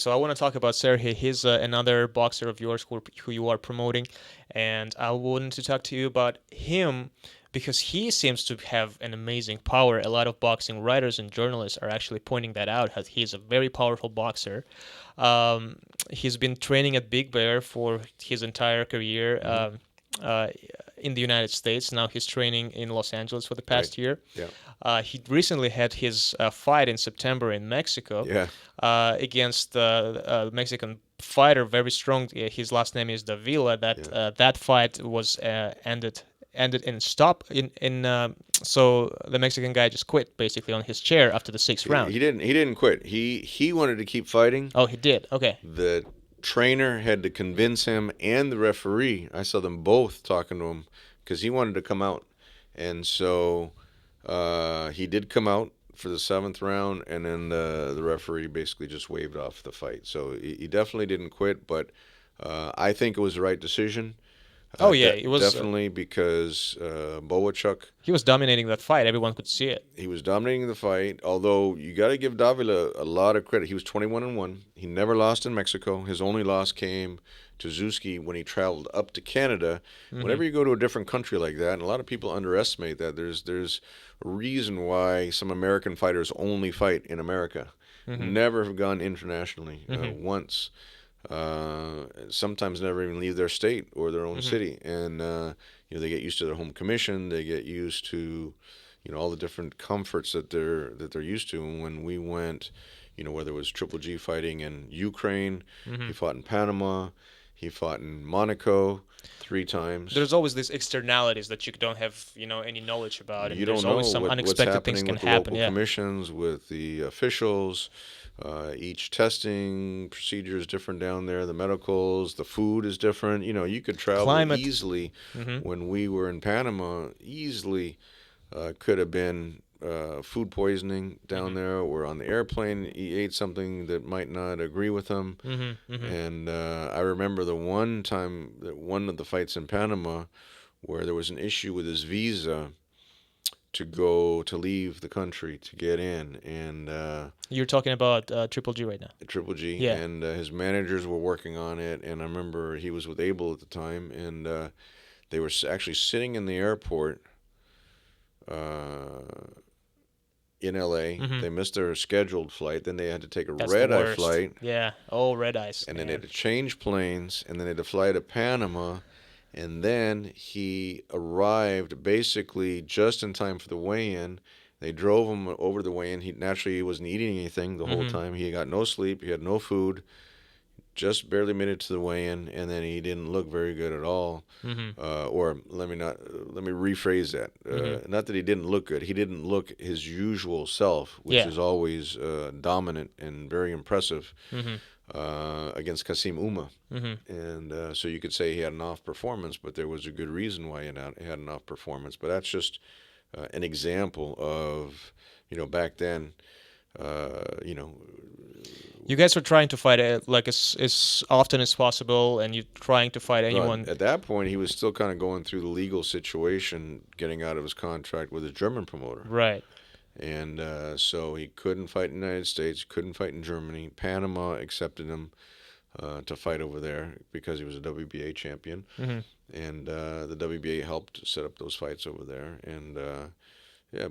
So I want to talk about Serhii. He's another boxer of yours who you are promoting, and I wanted to talk to you about him because he seems to have an amazing power. A lot of boxing writers and journalists are actually pointing that out. How he's a very powerful boxer. Um, he's been training at Big Bear for his entire career. Uh, in the United States. Now he's training in Los Angeles for the Right. past year. Yeah. He recently had his fight in September in Mexico Yeah. against a Mexican fighter, very strong. His last name is Davila. Yeah. That fight was ended in stop so the Mexican guy just quit basically on his chair after the sixth round. He didn't. He didn't quit. He wanted to keep fighting. Oh, he did. Okay. The trainer had to convince him and the referee. I saw them both talking to him because he wanted to come out, and so he did come out for the seventh round, and then the referee basically just waved off the fight. So he definitely didn't quit, but I think it was the right decision. Oh yeah, it was definitely because Bohachuk. He was dominating that fight. Everyone could see it. He was dominating the fight. Although you got to give Davila a lot of credit. He was 21-1. He never lost in Mexico. His only loss came to Zuski when he traveled up to Canada. Mm-hmm. Whenever you go to a different country like that, and a lot of people underestimate that. There's a reason why some American fighters only fight in America. Mm-hmm. Never have gone internationally once. Sometimes never even leave their state or their own city, and they get used to their home commission. They get used to all the different comforts that they're used to. And when we went, whether it was Triple G fighting in Ukraine, he fought in Panama, he fought in Monaco 3 times. There's always these externalities that you don't have any knowledge about. And You don't there's know always some unexpected what's things happening can with the happen. local Yeah. commissions, with the officials. Each testing procedure is different down there. The medicals, the food is different. You could travel Climate. easily. When we were in Panama, easily could have been food poisoning down there, or on the airplane he ate something that might not agree with him. And I remember the one time that one of the fights in Panama where there was an issue with his visa to leave the country, to get in, and You're talking about Triple G right now. Triple G, Yeah. and his managers were working on it, and I remember he was with Abel at the time, and they were actually sitting in the airport in LA. They missed their scheduled flight, then they had to take a That's the red-eye worst. flight, Yeah. Oh, red eyes. and then man. they had to change planes, and then they had to fly to Panama. And then he arrived basically just in time for the weigh-in. They drove him over the weigh-in. He wasn't eating anything the whole time. He got no sleep. He had no food. Just barely made it to the weigh-in, and then he didn't look very good at all. Or let me rephrase that. Not that he didn't look good. He didn't look his usual self, which is always dominant and very impressive. Against Kasim Uma. And so you could say he had an off performance, but there was a good reason why he had an off performance. But that's just an example of, back then, You guys were trying to fight like as often as possible, and you're trying to fight anyone. At that point, he was still kind of going through the legal situation, getting out of his contract with his German promoter. Right. And so he couldn't fight in the United States, couldn't fight in Germany. Panama accepted him to fight over there because he was a WBA champion. And the WBA helped set up those fights over there. And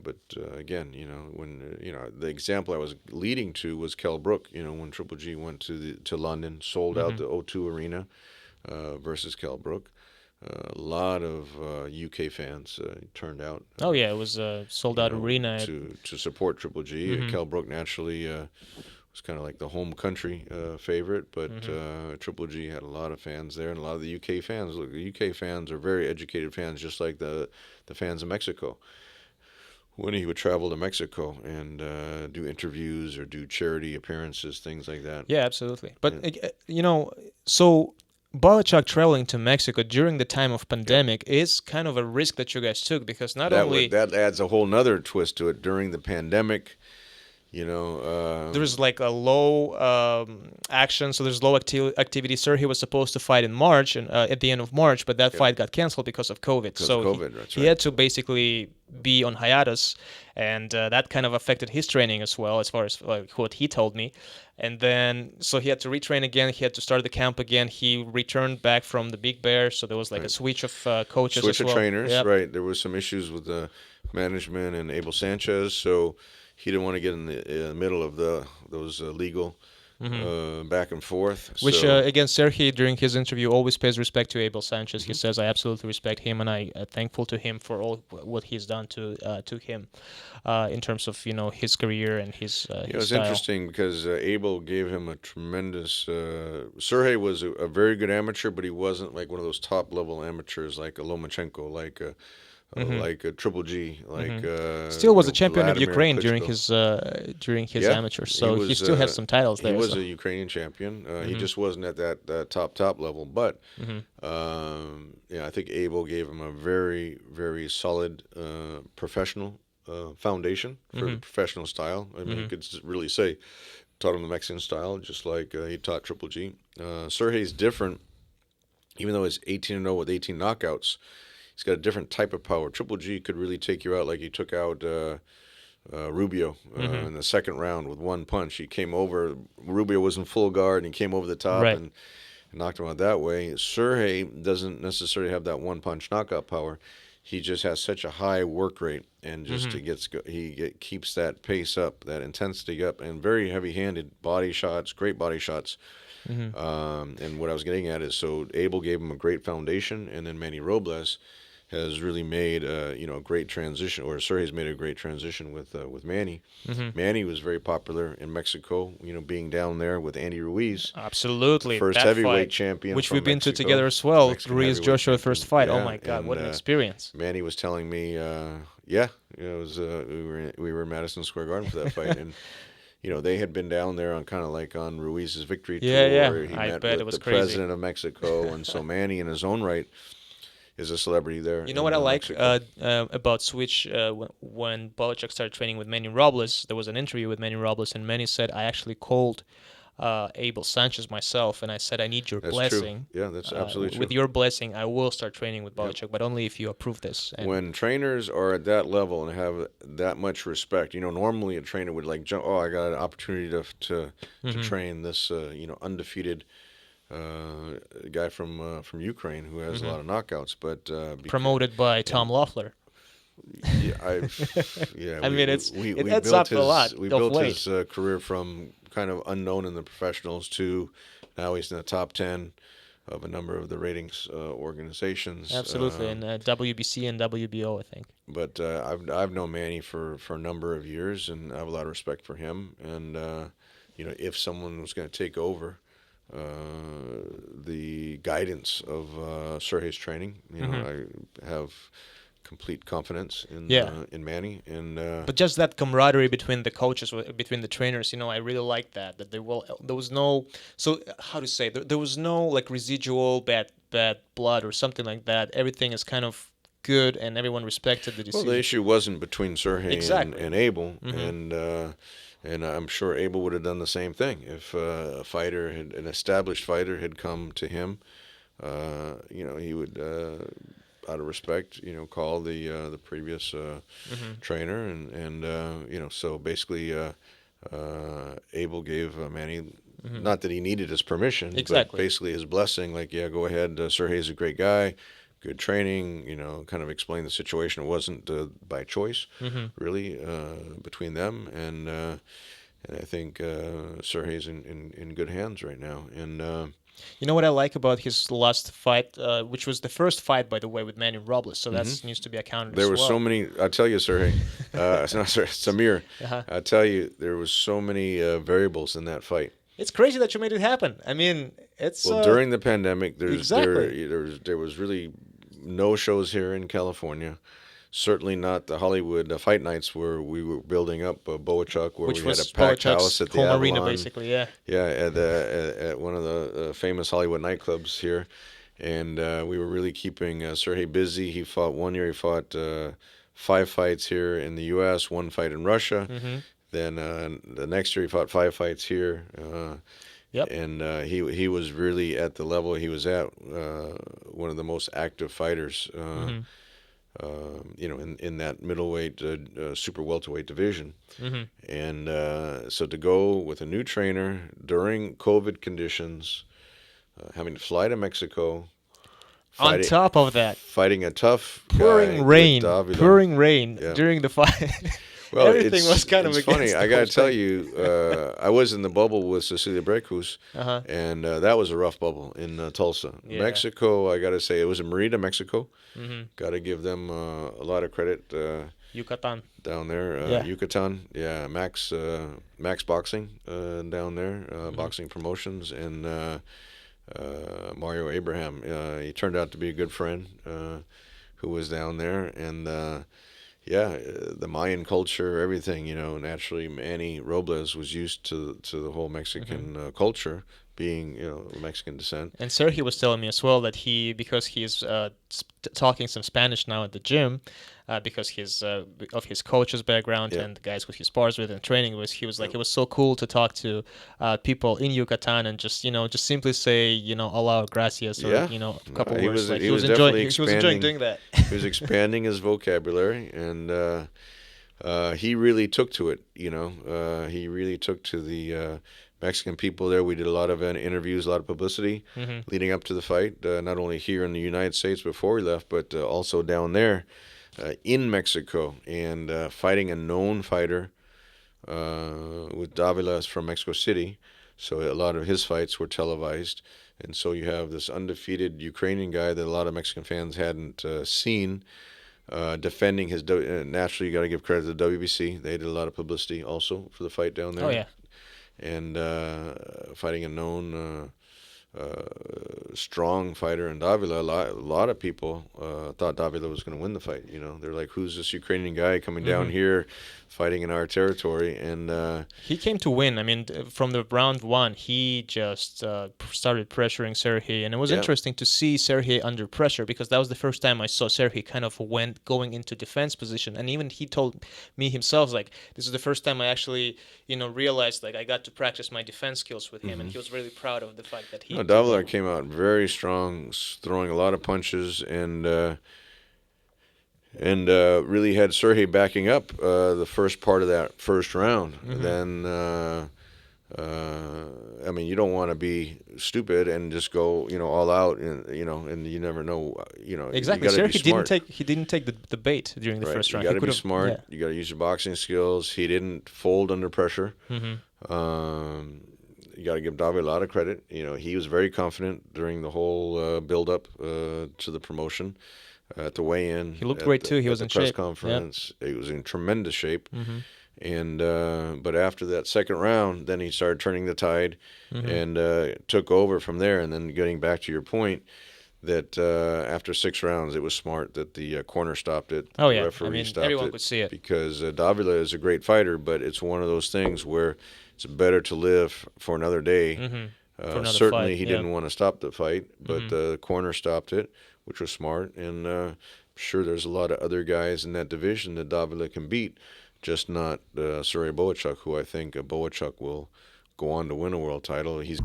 but again, when the example I was leading to was Kell Brook. When Triple G went to London, sold out the O2 Arena versus Kell Brook. A lot of UK fans turned out. Oh yeah, it was a sold-out arena. To support Triple G. Kell Brook naturally was kind of like the home country favorite, but Triple G had a lot of fans there, and a lot of the UK fans. Look, the UK fans are very educated fans, just like the fans of Mexico. When he would travel to Mexico and do interviews or do charity appearances, things like that. Yeah, absolutely. But so Bohachuk traveling to Mexico during the time of pandemic is kind of a risk that you guys took, because not only that adds a whole nother twist to it. During the pandemic, You know, There's like a low action, so there's low activity. Serhii was supposed to fight in March and at the end of March, but that yep, fight got canceled because of COVID. because of So COVID. That's he right. had to basically be on hiatus, and that kind of affected his training as well, as far as like what he told me. And then so he had to retrain again. He had to start the camp again. He returned back from the Big Bear, so there was like a Right. switch of coaches Switch as of well. trainers. Yep. Right. There was some issues with the management and Abel Sanchez, so he didn't want to get in the middle of those legal back and forth. Which, So again, Serhii, during his interview, always pays respect to Abel Sanchez. He says, I absolutely respect him, and I thankful to him for all what he's done to him in terms of, his career and his it was style. interesting because Abel gave him a tremendous. Serhii was a very good amateur, but he wasn't like one of those top level amateurs like a Lomachenko, like a Triple G, like Still was a champion of Vladimir Ukraine Klitschko. during his Yeah, amateur, so he was, still has some titles there. He was so. a Ukrainian champion. He just wasn't at that top level. But yeah, I think Abel gave him a very very solid professional foundation for the professional style. I mean, you could really say taught him the Mexican style, just like he taught Triple G. Serhii's different, even though he's 18-0 with 18 knockouts. He's got a different type of power. Triple G could really take you out, like he took out Rubio in the second round with one punch. He came over. Rubio was in full guard, and he came over the top Right. and knocked him out that way. Serhii doesn't necessarily have that one punch knockout power. He just has such a high work rate, and just keeps that pace up, that intensity up, and very heavy-handed body shots, great body shots. And what I was getting at is, so Abel gave him a great foundation, and then Manny Robles has really made a great transition, or Serhii's made a great transition with Manny. Manny was very popular in Mexico, being down there with Andy Ruiz, Absolutely, first that heavyweight fight, champion, which from we've been to Mexico. together as well. Mexican Ruiz heavyweight Joshua champion. first fight. Oh Yeah, my God, and, what an experience! Manny was telling me, it was we were in Madison Square Garden for that fight, and they had been down there on kind of like on Ruiz's victory tour. Yeah. He I met bet with it was the crazy. president of Mexico, and so Manny, in his own right, is a celebrity there. You know what I like Mexico. about Switch when Bohachuk started training with Manny Robles? There was an interview with Manny Robles, and Manny said, I actually called Abel Sanchez myself, and I said, I need your That's blessing. true. Yeah, that's absolutely true. With your blessing, I will start training with Bohachuk, but only if you approve this. And When trainers are at that level and have that much respect, normally a trainer would like jump. Oh, I got an opportunity to train this, undefeated guy from Ukraine who has a lot of knockouts, but promoted by Tom Loeffler. Yeah, I mean, we it adds built up a lot We of built weight. his career from kind of unknown in the professionals to now he's in the top 10 of a number of the ratings organizations. Absolutely, and WBC and WBO, I think. But I've known Manny for a number of years, and I have a lot of respect for him. And if someone was going to take over the guidance of Serhii's training, I have complete confidence in Manny. And But just that camaraderie between the coaches, between the trainers, I really like that there was no, so how to say, there was no like residual bad blood or something like that. Everything is kind of good, and everyone respected the decision. well, the issue wasn't between Serhii Exactly. and Abel, and I'm sure Abel would have done the same thing if an established fighter had come to him. He would, out of respect, call the previous trainer, and so basically, Abel gave Manny. Not that he needed his permission, Exactly. but basically his blessing. Like, yeah, go ahead. Serhii's a great guy, good training. Kind of explain the situation. It wasn't by choice, really, between them, and I think Serhii's in good hands right now. And You know what I like about his last fight, which was the first fight, by the way, with Manny Robles, so that needs to be accounted there as were well. so many. I tell you, Serhii, Samir. Uh-huh. I tell you, there was so many variables in that fight. It's crazy that you made it happen. I mean, it's Well, during the pandemic, exactly. there was really no shows here in California. Certainly not the Hollywood fight nights where we were building up Bohachuk, where which we had was a packed Bohachuk's house at the home Avalon. arena, basically, yeah. Yeah, at one of the famous Hollywood nightclubs here, and we were really keeping Serhii busy. One year he fought 5 fights here in the U.S., 1 fight in Russia. Then the next year he fought 5 fights here. Yep. And he was really at the level he was at, one of the most active fighters, Mm-hmm. in that middleweight, super welterweight division. Mm-hmm. And so to go with a new trainer during COVID conditions, having to fly to Mexico, On top of that, fighting a tough pouring guy rain, with Davila. pouring rain Yeah. during the fight. Well, Everything was kind of it's against funny. the I got whole to tell thing. you, I was in the bubble with Cecilia Breckhus, Uh-huh. and that was a rough bubble in Tulsa. Yeah. Mexico, I got to say, it was in Merida, Mexico. Mm-hmm. Got to give them a lot of credit Yucatan. down there. Yeah. Yucatan, yeah, Max Boxing down there, Mm-hmm. Boxing Promotions, and Mario Abraham. He turned out to be a good friend who was down there, and the Mayan culture, everything, naturally Manny Robles was used to the whole Mexican culture, being, Mexican descent. And Serhii was telling me as well that because he's talking some Spanish now at the gym, because of his coach's background Yeah. and the guys who he spars with and training with, he was like, it was so cool to talk to people in Yucatan and just simply say, hola, gracias, or, Yeah. a couple He words. was- Like he he was was enjoying, definitely he was enjoying expanding. doing that. He was expanding his vocabulary, and he really took to it. He really took to the Mexican people there. We did a lot of interviews, a lot of publicity Mhm. leading up to the fight, not only here in the United States before we left, but also down there in Mexico, and fighting a known fighter with Davila from Mexico City. So a lot of his fights were televised. And so you have this undefeated Ukrainian guy that a lot of Mexican fans hadn't seen, defending his. Naturally, you got to give credit to the WBC. They did a lot of publicity also for the fight down there. Oh yeah. And fighting a known strong fighter in Davila. A lot of people thought Davila was going to win the fight. They're like, who's this Ukrainian guy coming down here fighting in our territory? And He came to win. I mean, from the round one, he just started pressuring Serhii, and it was Yeah. interesting to see Serhii under pressure because that was the first time I saw Serhii kind of going into defense position, and even he told me himself, like, this is the first time I actually, realized like I got to practice my defense skills with him, and he was really proud of the fact that he. No, Davila came out very strong, throwing a lot of punches, and really had Serhii backing up the first part of that first round. Then, I mean, you don't want to be stupid and just go, all out, and you never know, Exactly. You gotta be Serhii smart. didn't take the bait during the Right. first round. You got to be could've- smart. Yeah. You got to use your boxing skills. He didn't fold under pressure. You got to give Davila a lot of credit. He was very confident during the whole build-up to the promotion. At the weigh-in, He looked great, too. He at was the in press shape. Yeah. conference. He was in tremendous shape. And but after that second round, then he started turning the tide and took over from there. And then getting back to your point, that after 6 rounds, it was smart that the corner stopped it. Oh The yeah. I referee mean, stopped everyone it could see it. because Davila is a great fighter, but it's one of those things where it's better to live for another day. another Certainly, fight, he yeah. didn't want to stop the fight, but the corner stopped it, which was smart. And I'm sure there's a lot of other guys in that division that Davila can beat, just not Serhii Bohachuk, who I think Bohachuk will go on to win a world title. He's